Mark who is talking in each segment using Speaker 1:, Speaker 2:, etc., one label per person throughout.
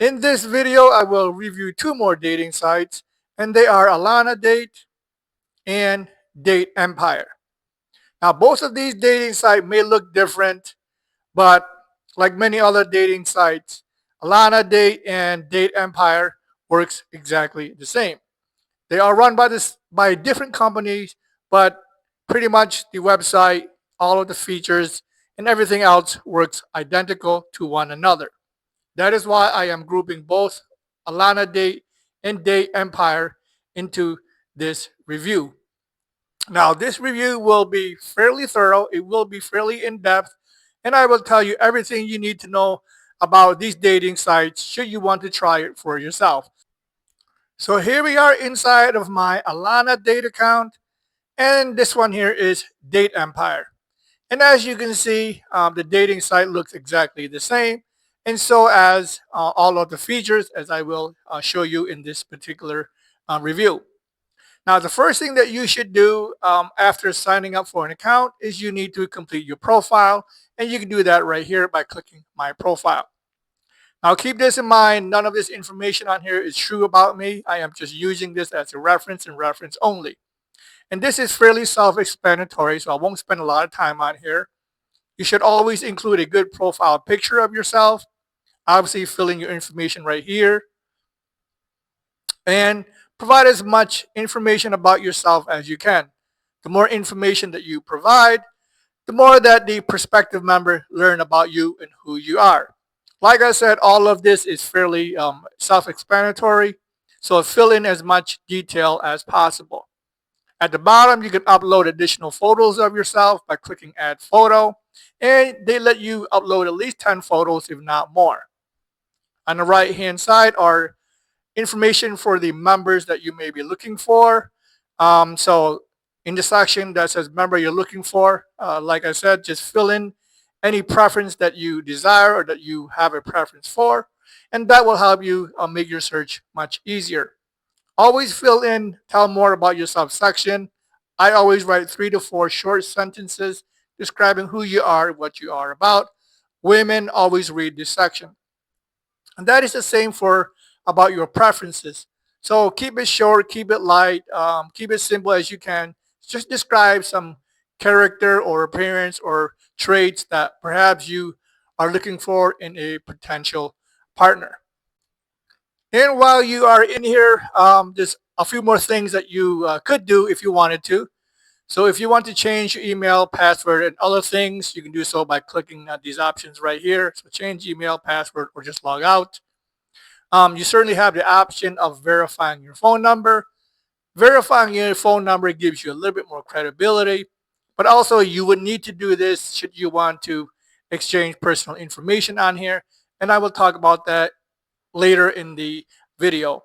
Speaker 1: In this video, I will review two more dating sites, and they are Alonadate and Datempire. Now, both of these dating sites may look different, but like many other dating sites, Alonadate and Datempire works exactly the same. They are run by different companies, but pretty much the website, all of the features, and everything else works identical to one another. That is why I am grouping both Alonadate and Datempire into this review. Now, this review will be fairly thorough, it will be fairly in depth, and I will tell you everything you need to know about these dating sites should you want to try it for yourself. So here we are inside of my Alonadate account, and this one here is Datempire. And as you can see, the dating site looks exactly the same, and so as all of the features, as I will show you in this particular review. Now, the first thing that you should do after signing up for an account is you need to complete your profile, and you can do that right here by clicking My Profile. Now, keep this in mind, none of this information on here is true about me. I am just using this as a reference and reference only. And this is fairly self-explanatory, so I won't spend a lot of time on here. You should always include a good profile picture of yourself, obviously fill in your information right here, and provide as much information about yourself as you can. The more information that you provide, the more that the prospective member learn about you and who you are. Like I said, all of this is fairly self-explanatory, so fill in as much detail as possible. At the bottom, you can upload additional photos of yourself by clicking Add Photo, and they let you upload at least 10 photos, if not more. On the right-hand side are information for the members that you may be looking for. So in the section that says member you're looking for, like I said, just fill in any preference that you desire or that you have a preference for, and that will help you make your search much easier. Always fill in tell more about yourself section. I always write 3 to 4 short sentences describing who you are, what you are about. Women always read this section. And that is the same for about your preferences. So keep it short, keep it light, keep it simple as you can. Just describe some character or appearance or traits that perhaps you are looking for in a potential partner. And while you are in here, there's a few more things that you could do if you wanted to. So if you want to change your email, password, and other things, you can do so by clicking these options right here. So change email, password, or just log out. You certainly have the option of verifying your phone number. Verifying your phone number gives you a little bit more credibility, but also you would need to do this should you want to exchange personal information on here. And I will talk about that later in the video.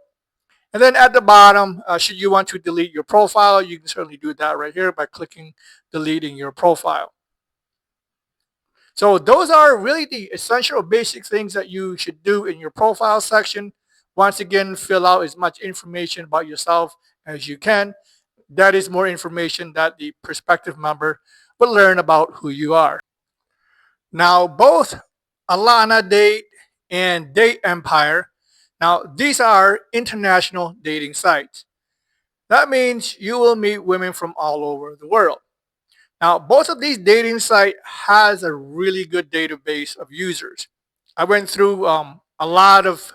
Speaker 1: And then at the bottom, should you want to delete your profile, you can certainly do that right here by clicking deleting your profile. So those are really the essential basic things that you should do in your profile section. Once again, fill out as much information about yourself as you can. That is more information that the prospective member will learn about who you are. Now, both Alonadate and Datempire, now these are international dating sites. That means you will meet women from all over the world. Now, both of these dating sites has a really good database of users. I went through a lot of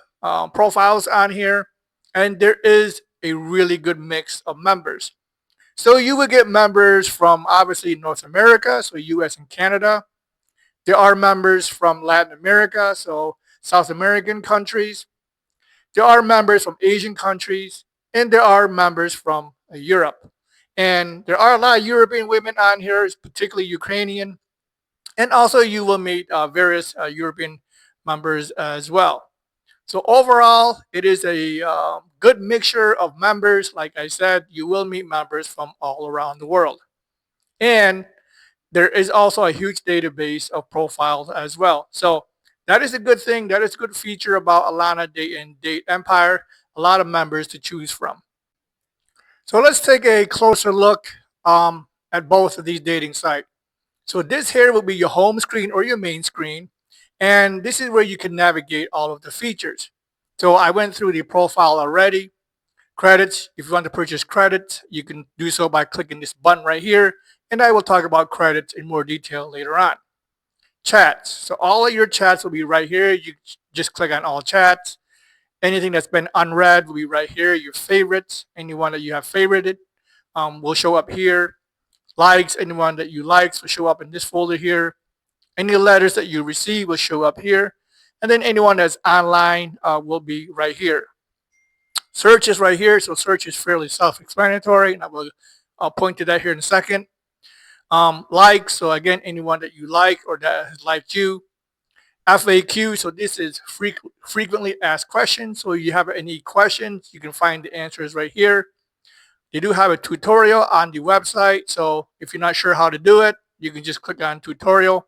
Speaker 1: profiles on here, and there is a really good mix of members. So you will get members from obviously North America, so US and Canada. There are members from Latin America, so South American countries. There are members from Asian countries, and there are members from Europe. And there are a lot of European women on here, particularly Ukrainian. And also you will meet various European members as well. So overall, it is a good mixture of members. Like I said, you will meet members from all around the world. And there is also a huge database of profiles as well. So that is a good thing. That is a good feature about Alonadate and Datempire. A lot of members to choose from. So let's take a closer look at both of these dating sites. So this here will be your home screen or your main screen. And this is where you can navigate all of the features. So I went through the profile already. Credits, if you want to purchase credits, you can do so by clicking this button right here. And I will talk about credits in more detail later on. Chats. So all of your chats will be right here. You just click on all chats. Anything that's been unread will be right here. Your favorites, anyone that you have favorited, will show up here. Likes, anyone that you likes will show up in this folder here. Any letters that you receive will show up here. And then anyone that's online will be right here. Search is right here, so search is fairly self-explanatory, and I'll point to that here in a second. Like, so again, anyone that you like or that has liked you. FAQ, so this is frequently asked questions. So if you have any questions, you can find the answers right here. They do have a tutorial on the website, so if you're not sure how to do it, you can just click on tutorial.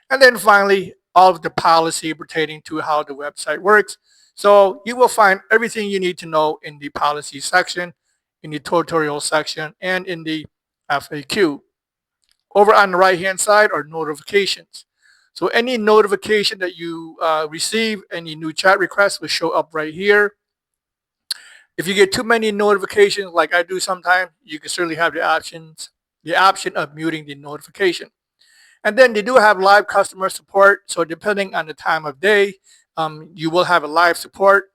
Speaker 1: And then finally, all of the policy pertaining to how the website works. So you will find everything you need to know in the policy section, in the tutorial section, and in the FAQ. Over on the right-hand side are notifications. So any notification that you receive, any new chat requests will show up right here. If you get too many notifications, like I do sometimes, you can certainly have the option of muting the notification. And then they do have live customer support. So depending on the time of day, you will have a live support.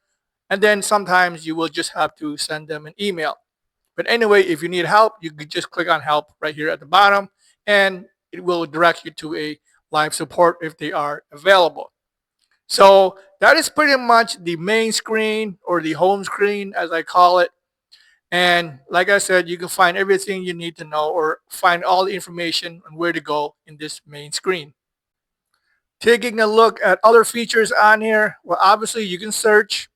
Speaker 1: And then sometimes you will just have to send them an email. But anyway, if you need help, you can just click on help right here at the bottom, and it will direct you to a live support if they are available. So that is pretty much the main screen, or the home screen as I call it. And like I said, you can find everything you need to know, or find all the information on where to go in this main screen. Taking a look at other features on here, well, obviously you can search,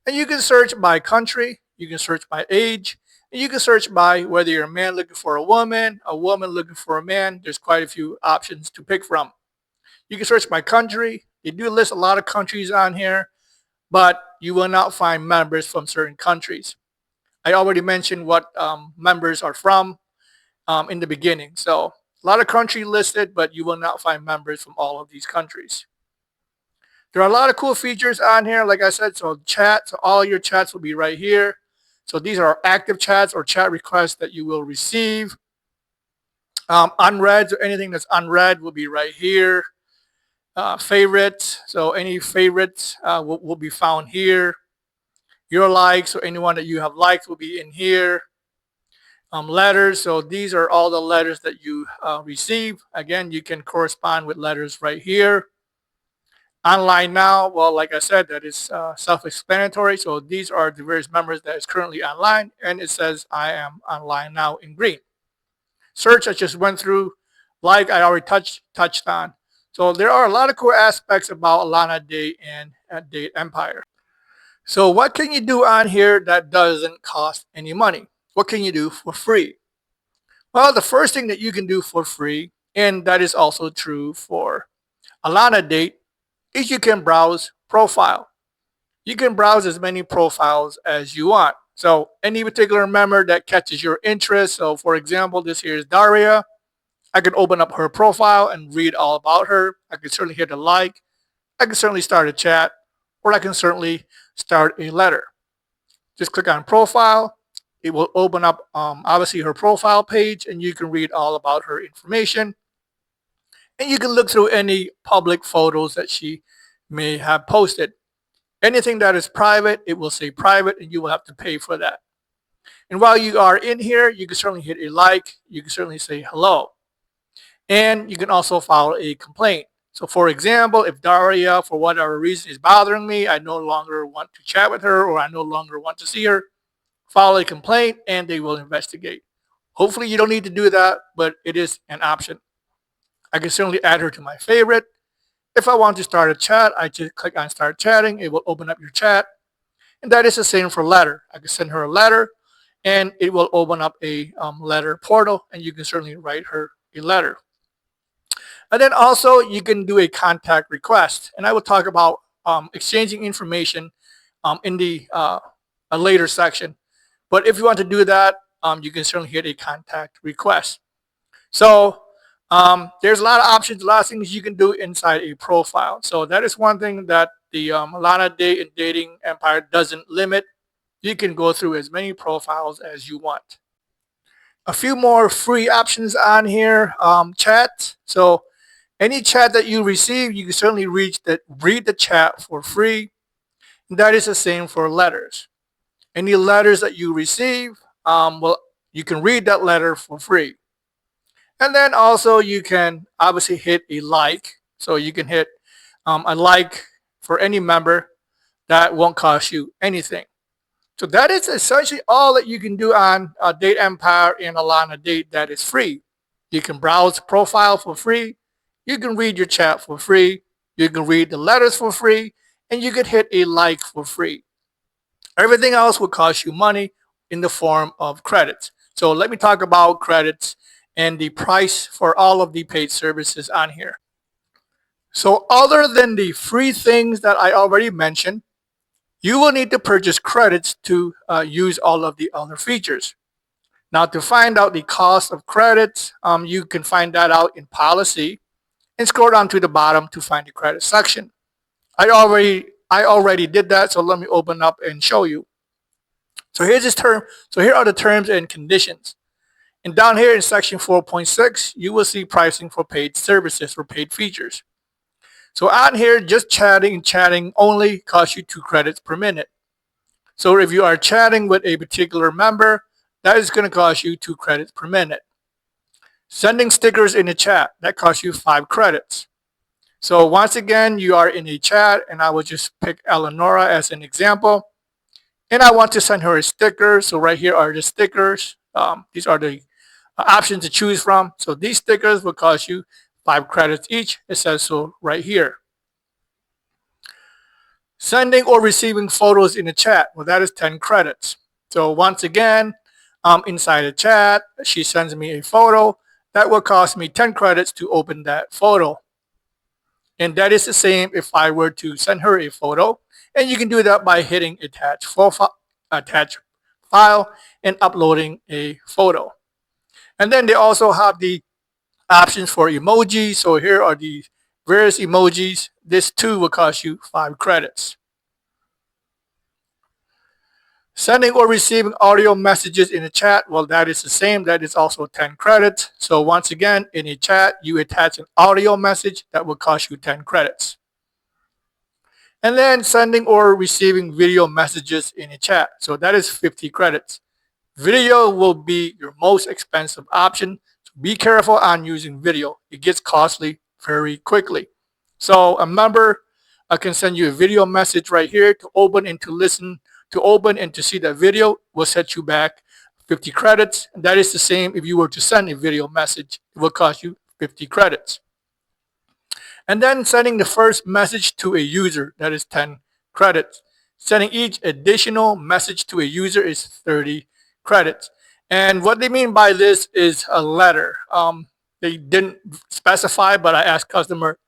Speaker 1: and you can search by country, you can search by age, and you can search by whether you're a man looking for a woman looking for a man. There's quite a few options to pick from. You can search by country. They do list a lot of countries on here, but you will not find members from certain countries. I already mentioned what members are from in the beginning. So a lot of countries listed, but you will not find members from all of these countries. There are a lot of cool features on here, like I said. So chat, so all your chats will be right here. So these are active chats or chat requests that you will receive. Unread, so anything that's unread will be right here. Favorites, so any favorites will be found here. Your likes, or anyone that you have liked, will be in here. Letters, so these are all the letters that you receive. Again, you can correspond with letters right here. Online now, well, like I said, that is self-explanatory. So these are the various members that is currently online, and it says I am online now in green. Search, I just went through. Like, I already touched on. So there are a lot of cool aspects about Alonadate and Datempire. So what can you do on here that doesn't cost any money? What can you do for free? Well, the first thing that you can do for free, and that is also true for Alonadate, is you can browse profile. You can browse as many profiles as you want. So any particular member that catches your interest. So for example, this here is Daria. I can open up her profile and read all about her. I can certainly hit a like. I can certainly start a chat, or I can certainly start a letter. Just click on profile. It will open up obviously her profile page, and you can read all about her information. And you can look through any public photos that she may have posted. Anything that is private, it will say private, and you will have to pay for that. And while you are in here, you can certainly hit a like. You can certainly say hello. And you can also file a complaint. So for example, if Daria, for whatever reason, is bothering me, I no longer want to chat with her, or I no longer want to see her, file a complaint and they will investigate. Hopefully you don't need to do that, but it is an option. I can certainly add her to my favorite. If I want to start a chat, I just click on start chatting. It will open up your chat. And that is the same for letter. I can send her a letter, and it will open up a letter portal, and you can certainly write her a letter. And then also you can do a contact request. And I will talk about exchanging information in the a later section. But if you want to do that, you can certainly hit a contact request. So There's a lot of options, a lot of things you can do inside a profile. So that is one thing that the Alonadate and Dating Empire doesn't limit. You can go through as many profiles as you want. A few more free options on here. Chat. So any chat that you receive, you can certainly read the chat for free. And that is the same for letters. Any letters that you receive, well, you can read that letter for free. And then also you can obviously hit a like. So you can hit a like for any member. That won't cost you anything. So that is essentially all that you can do on Date Empire and Alonadate that is free. You can browse profile for free. You can read your chat for free. You can read the letters for free. And you can hit a like for free. Everything else will cost you money in the form of credits. So let me talk about credits and the price for all of the paid services on here. So other than the free things that I already mentioned, you will need to purchase credits to use all of the other features. Now, to find out the cost of credits, you can find that out in policy and scroll down to the bottom to find the credit section. I already did that, so let me open up and show you. So here's this term. So here are the terms and conditions. And down here in section 4.6, you will see pricing for paid services or paid features. So on here, just chatting only costs you 2 credits per minute. So if you are chatting with a particular member, that is going to cost you 2 credits per minute. Sending stickers in a chat, that costs you 5 credits. So once again, you are in a chat, and I will just pick Eleonora as an example. And I want to send her a sticker. So right here are the stickers. These are the options to choose from. So these stickers will cost you 5 credits each. It says so right here. Sending or receiving photos in a chat. Well, that is 10 credits. So once again, inside the chat, she sends me a photo. That will cost me 10 credits to open that photo. And that is the same if I were to send her a photo. And you can do that by hitting attach file and uploading a photo. And then they also have the options for emojis. So here are the various emojis. This too will cost you 5 credits. Sending or receiving audio messages in a chat, well, that is the same. That is also 10 credits. So once again, in a chat, you attach an audio message that will cost you 10 credits. And then sending or receiving video messages in a chat. So that is 50 credits. Video will be your most expensive option. So be careful on using video. It gets costly very quickly. So a member can send you a video message right here to open and to listen. To open and to see that video will set you back 50 credits. And that is the same if you were to send a video message. It will cost you 50 credits. And then sending the first message to a user, that is 10 credits. Sending each additional message to a user is 30 credits. And what they mean by this is a letter. They didn't specify, but I asked customer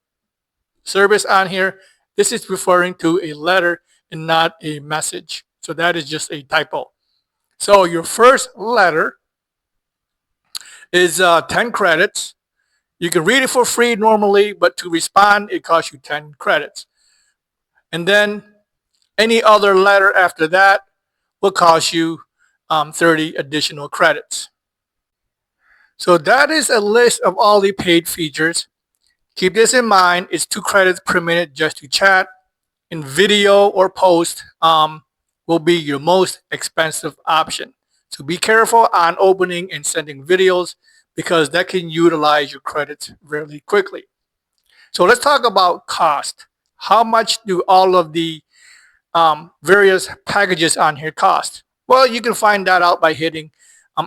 Speaker 1: service on here. This is referring to a letter and not a message. So that is just a typo. So your first letter is 10 credits. You can read it for free normally, but to respond, it costs you 10 credits. And then any other letter after that will cost you 30 additional credits. So that is a list of all the paid features. Keep this in mind. It's 2 credits per minute just to chat. In video or post will be your most expensive option. So be careful on opening and sending videos because that can utilize your credits really quickly. So let's talk about cost. How much do all of the various packages on here cost? Well, you can find that out by hitting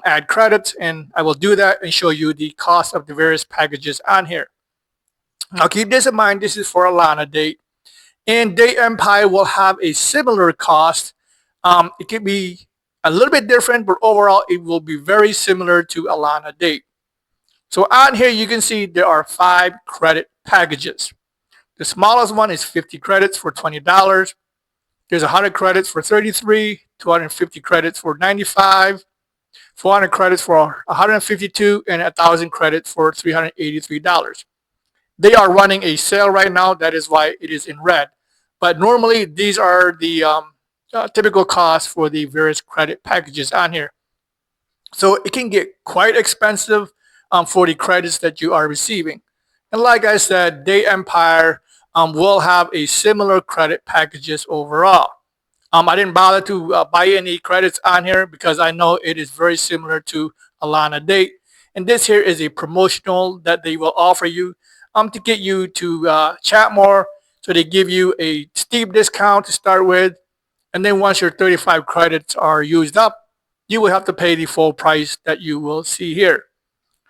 Speaker 1: add credits, and I will do that and show you the cost of the various packages on here. Now keep this in mind, this is for Alonadate. And Date Empire will have a similar cost. It can be a little bit different, but overall it will be very similar to Alonadate. So on here you can see there are 5 credit packages. The smallest one is 50 credits for $20. There's 100 credits for $33, 250 credits for $95, 400 credits for 152 and 1,000 credits for $383. They are running a sale right now. That is why it is in red. But normally, these are the typical costs for the various credit packages on here. So it can get quite expensive for the credits that you are receiving. And like I said, Day Empire will have a similar credit packages overall. I didn't bother to buy any credits on here because I know it is very similar to Alonadate. And this here is a promotional that they will offer you to get you to chat more. So they give you a steep discount to start with. And then once your 35 credits are used up, you will have to pay the full price that you will see here.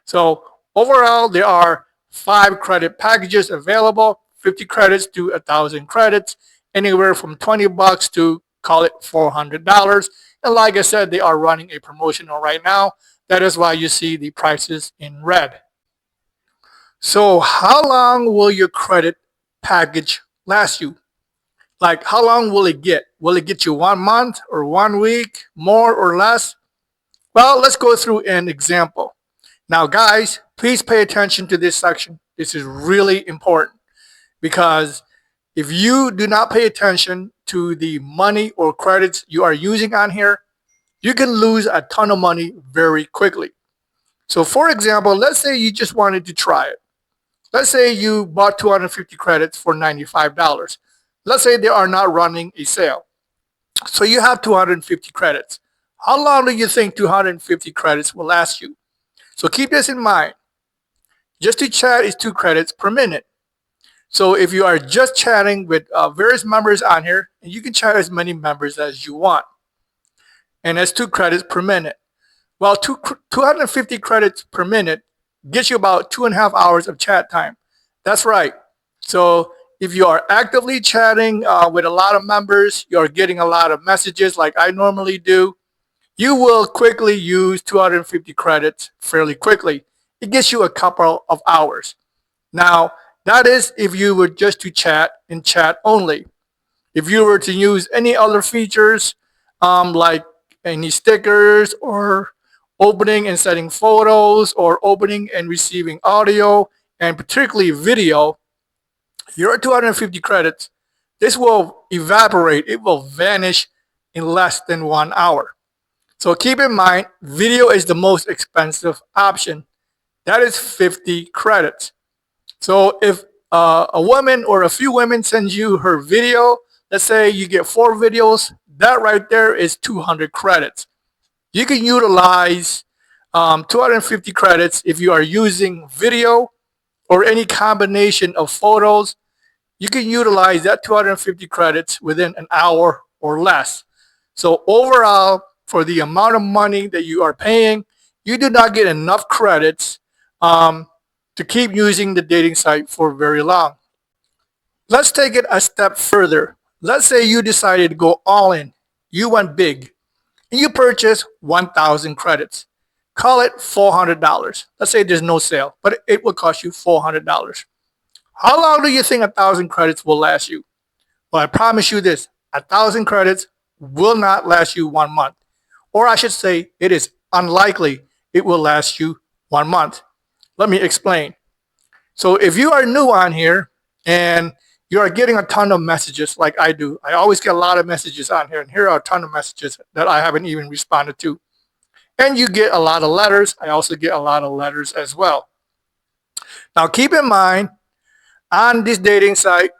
Speaker 1: So overall, there are 5 credit packages available, 50 credits to 1,000 credits, anywhere from $20 to call it $400. And like I said, they are running a promotional right now. That is why you see the prices in red. So how long will your credit package last you? Like, how long will it get? Will it get you 1 month or 1 week, more or less? Well, let's go through an example. Now, guys, please pay attention to this section. This is really important because if you do not pay attention to the money or credits you are using on here, you can lose a ton of money very quickly. So, for example, let's say you just wanted to try it. Let's say you bought 250 credits for $95. Let's say they are not running a sale. So you have 250 credits. How long do you think 250 credits will last you? So keep this in mind. Just to chat is 2 credits per minute. So if you are just chatting with various members on here, you can chat as many members as you want. And that's 2 credits per minute. Well, 250 credits per minute gets you about 2.5 hours of chat time. That's right. So if you are actively chatting with a lot of members, you're getting a lot of messages like I normally do, you will quickly use 250 credits fairly quickly. It gets you a couple of hours. Now, that is if you were just to chat and chat only. If you were to use any other features like any stickers or opening and setting photos or opening and receiving audio and particularly video, your 250 credits, this will evaporate. It will vanish in less than 1 hour. So keep in mind, video is the most expensive option. That is 50 credits. So if a woman or a few women send you her video, let's say you get 4 videos, that right there is 200 credits. You can utilize 250 credits if you are using video or any combination of photos. You can utilize that 250 credits within an hour or less. So overall, for the amount of money that you are paying, you do not get enough credits to keep using the dating site for very long. Let's take it a step further. Let's say you decided to go all in. You went big and you purchase 1,000 credits. Call it $400. Let's say there's no sale, but it will cost you $400. How long do you think 1,000 credits will last you? Well, I promise you this, 1,000 credits will not last you 1 month. Or I should say, it is unlikely it will last you 1 month. Let me explain. So if you are new on here and you are getting a ton of messages like I do, I always get a lot of messages on here, and here are a ton of messages that I haven't even responded to. And you get a lot of letters. I also get a lot of letters as well. Now keep in mind, on this dating site,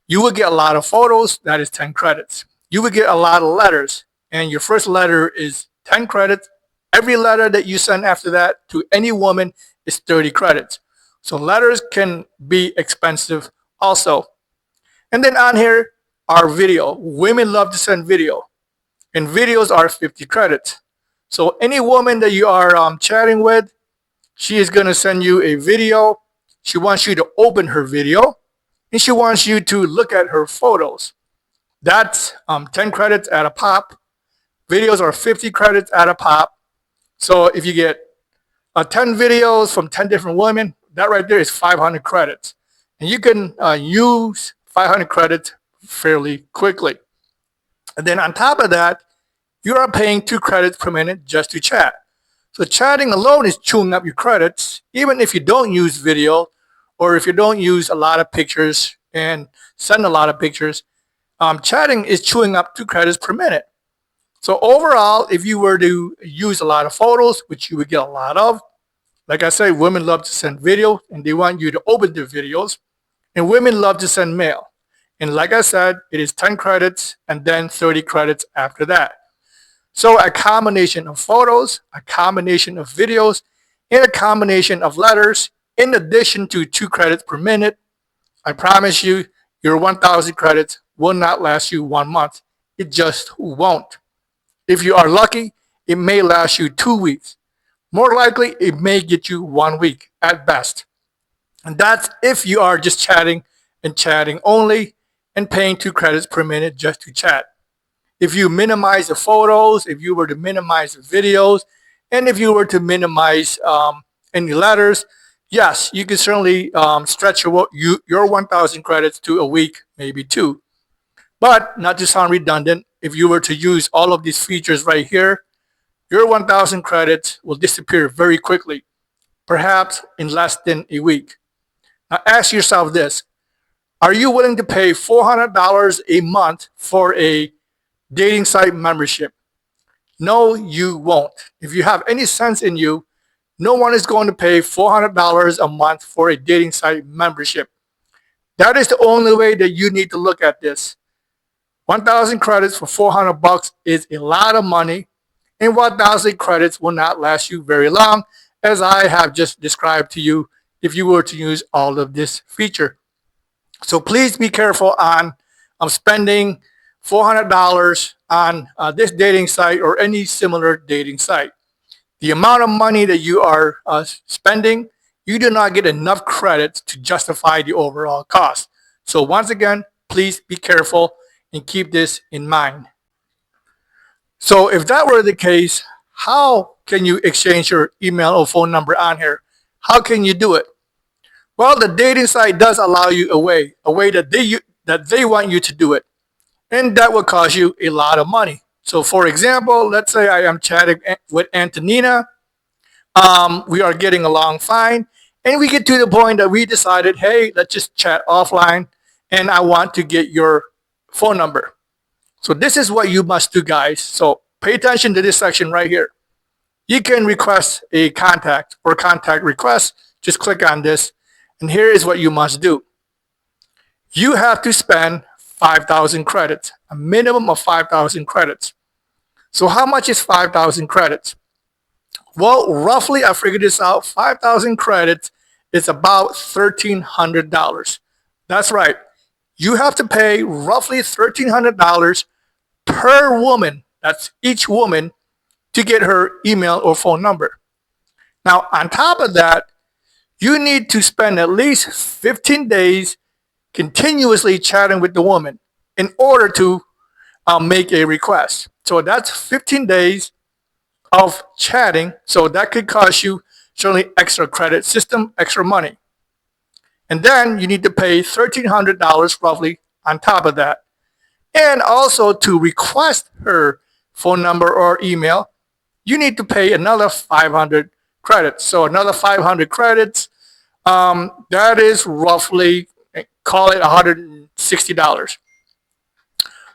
Speaker 1: you will get a lot of photos. That is 10 credits. You will get a lot of letters. And your first letter is 10 credits. Every letter that you send after that to any woman is 30 credits. So letters can be expensive also. And then on here are video. Women love to send video. And videos are 50 credits. So any woman that you are chatting with, she is going to send you a video. She wants you to open her video. And she wants you to look at her photos. That's 10 credits at a pop. Videos are 50 credits at a pop. So if you get 10 videos from 10 different women, that right there is 500 credits. And you can use 500 credits fairly quickly. And then on top of that, you are paying 2 credits per minute just to chat. So chatting alone is chewing up your credits, even if you don't use video or if you don't use a lot of pictures and send a lot of pictures. Chatting is chewing up 2 credits per minute. So overall, if you were to use a lot of photos, which you would get a lot of, like I say, women love to send video and they want you to open their videos, and women love to send mail. And like I said, it is 10 credits and then 30 credits after that. So a combination of photos, a combination of videos, and a combination of letters, in addition to 2 credits per minute, I promise you, your 1,000 credits will not last you 1 month. It just won't. If you are lucky, it may last you 2 weeks. More likely, it may get you 1 week at best. And that's if you are just chatting and chatting only and paying 2 credits per minute just to chat. If you minimize the photos, if you were to minimize the videos, and if you were to minimize any letters, yes, you can certainly stretch your 1,000 credits to a week, maybe 2. But not to sound redundant, if you were to use all of these features right here, your 1,000 credits will disappear very quickly, perhaps in less than a week. Now ask yourself this: are you willing to pay $400 a month for a dating site membership? No, you won't. If you have any sense in you, no one is going to pay $400 a month for a dating site membership. That is the only way that you need to look at this. 1,000 credits for $400 is a lot of money, and 1,000 credits will not last you very long, as I have just described to you if you were to use all of this feature. So please be careful on spending $400 on this dating site or any similar dating site. The amount of money that you are spending, you do not get enough credits to justify the overall cost. So once again, please be careful and keep this in mind. So if that were the case, how can you exchange your email or phone number on here? How can you do it? Well, the dating site does allow you a way that they want you to do it, and that will cost you a lot of money. So, for example, let's say I am chatting with Antonina. We are getting along fine, and we get to the point that we decided, hey, let's just chat offline, and I want to get your phone number. So this is what you must do, guys. So pay attention to this section right here. You can request a contact or contact request. Just click on this. And here is what you must do. You have to spend 5,000 credits, a minimum of 5,000 credits. So how much is 5,000 credits? Well, roughly, I figured this out. 5,000 credits is about $1,300. That's right. You have to pay roughly $1,300 per woman. That's each woman to get her email or phone number. Now, on top of that, you need to spend at least 15 days continuously chatting with the woman in order to make a request. So that's 15 days of chatting. So that could cost you certainly extra credit system, extra money. And then you need to pay $1,300 roughly on top of that. And also to request her phone number or email, you need to pay another 500 credits. So another 500 credits, that is roughly, call it $160.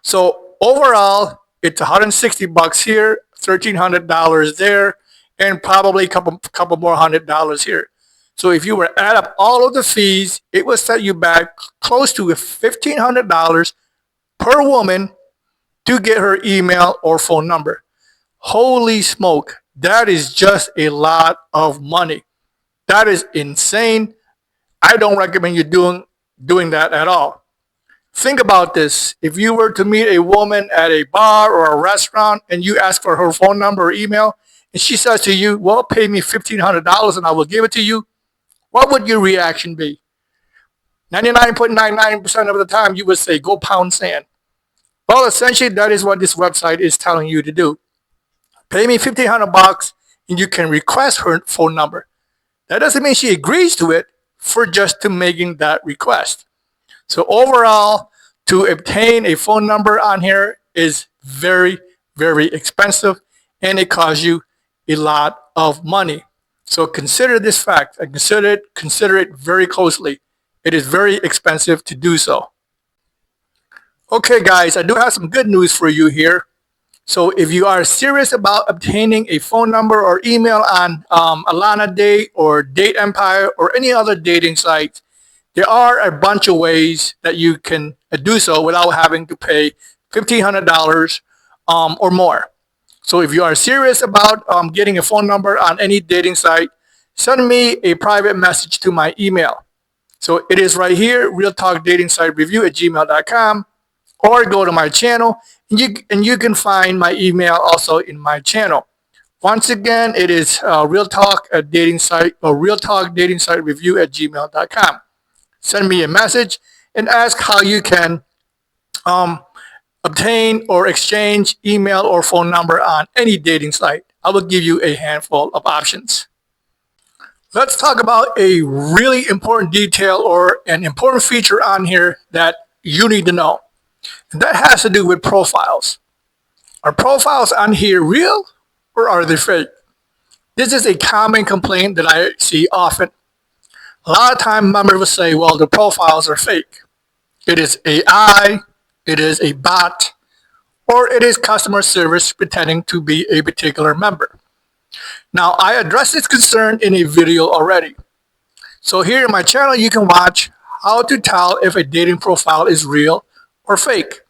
Speaker 1: So overall, it's $160 here, $1,300 there, and probably a couple more $100 here. So if you were to add up all of the fees, it would set you back close to $1,500 per woman to get her email or phone number. Holy smoke, that is just a lot of money. That is insane. I don't recommend you doing that at all. Think about this. If you were to meet a woman at a bar or a restaurant and you ask for her phone number or email, and she says to you, well, pay me $1,500 and I will give it to you, what would your reaction be? 99.99% of the time, you would say, go pound sand. Well, essentially, that is what this website is telling you to do. Pay me $1,500 and you can request her phone number. That doesn't mean she agrees to it for just to making that request. So overall, to obtain a phone number on here is very, very expensive, and it costs you a lot of money. So consider this fact and consider it very closely. It is very expensive to do so. Okay, guys, I do have some good news for you here. So if you are serious about obtaining a phone number or email on Alonadate or Datempire or any other dating site, there are a bunch of ways that you can do so without having to pay $1,500 or more. So if you are serious about getting a phone number on any dating site, send me a private message to my email. So it is right here, realtalkdatingsitereview@gmail.com, or go to my channel and you can find my email also in my channel. Once again, it is Real Talk Dating Site or Real Talk Dating Site Review at gmail.com. Send me a message and ask how you can obtain or exchange email or phone number on any dating site. I will give you a handful of options. Let's talk about a really important detail or an important feature on here that you need to know. And that has to do with profiles. Are profiles on here real or are they fake? This is a common complaint that I see often. A lot of time members will say, well, the profiles are fake. It is AI, it is a bot, or it is customer service pretending to be a particular member. Now, I addressed this concern in a video already. So here in my channel, you can watch how to tell if a dating profile is real or fake.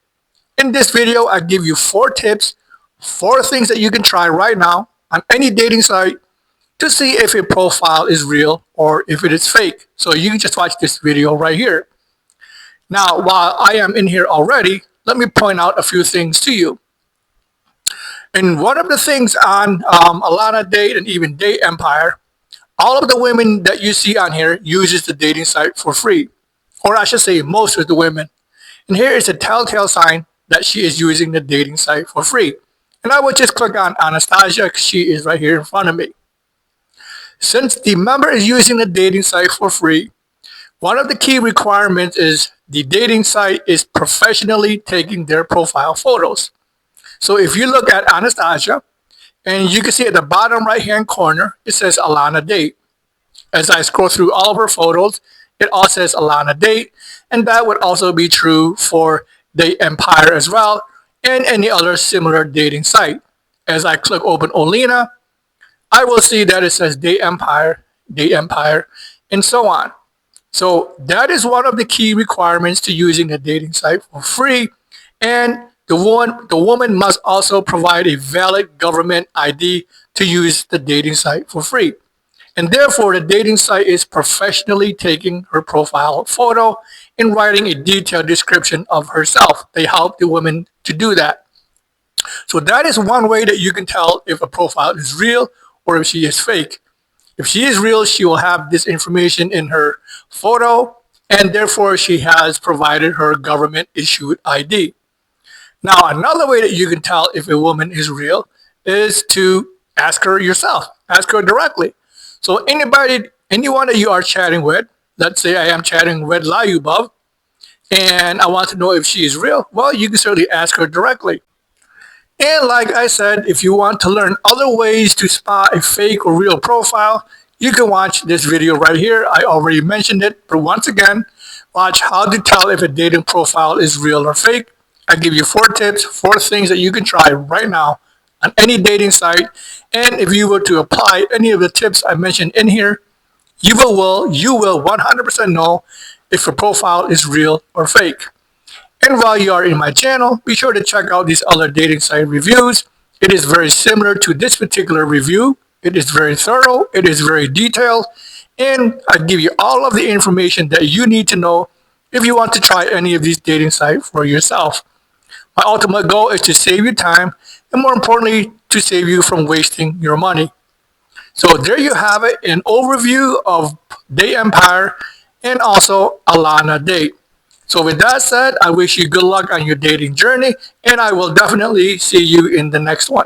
Speaker 1: In this video, I give you 4 tips, 4 things that you can try right now on any dating site to see if a profile is real or if it is fake. So you can just watch this video right here. Now, while I am in here already, let me point out a few things to you. And one of the things on Alonadate and even Datempire, all of the women that you see on here uses the dating site for free. Or I should say most of the women. And here is a telltale sign that she is using the dating site for free. And I would just click on Anastasia because she is right here in front of me. Since the member is using the dating site for free, one of the key requirements is the dating site is professionally taking their profile photos. So if you look at Anastasia, and you can see at the bottom right hand corner, it says Alonadate. As I scroll through all of her photos, it all says Alonadate, and that would also be true for Datempire as well, and any other similar dating site. As I click open Olena, I will see that it says Datempire, and so on. So that is one of the key requirements to using the dating site for free, and the woman must also provide a valid government ID to use the dating site for free. And therefore, the dating site is professionally taking her profile photo and writing a detailed description of herself. They help the women to do that. So that is one way that you can tell if a profile is real or if she is fake. If she is real, she will have this information in her photo, and therefore she has provided her government-issued ID. Now, another way that you can tell if a woman is real is to ask her yourself. Ask her directly. So anyone that you are chatting with, let's say I am chatting with Layubov, and I want to know if she is real, well, you can certainly ask her directly. And like I said, if you want to learn other ways to spot a fake or real profile, you can watch this video right here. I already mentioned it, but once again, watch how to tell if a dating profile is real or fake. I give you 4 tips, 4 things that you can try right now on any dating site. And if you were to apply any of the tips I mentioned in here, you will 100% know if a profile is real or fake. And while you are in my channel, be sure to check out these other dating site reviews. It is very similar to this particular review. It is very thorough. It is very detailed. And I give you all of the information that you need to know if you want to try any of these dating sites for yourself. My ultimate goal is to save you time and, more importantly, to save you from wasting your money. So there you have it, an overview of Datempire and also Alonadate. So with that said, I wish you good luck on your dating journey, and I will definitely see you in the next one.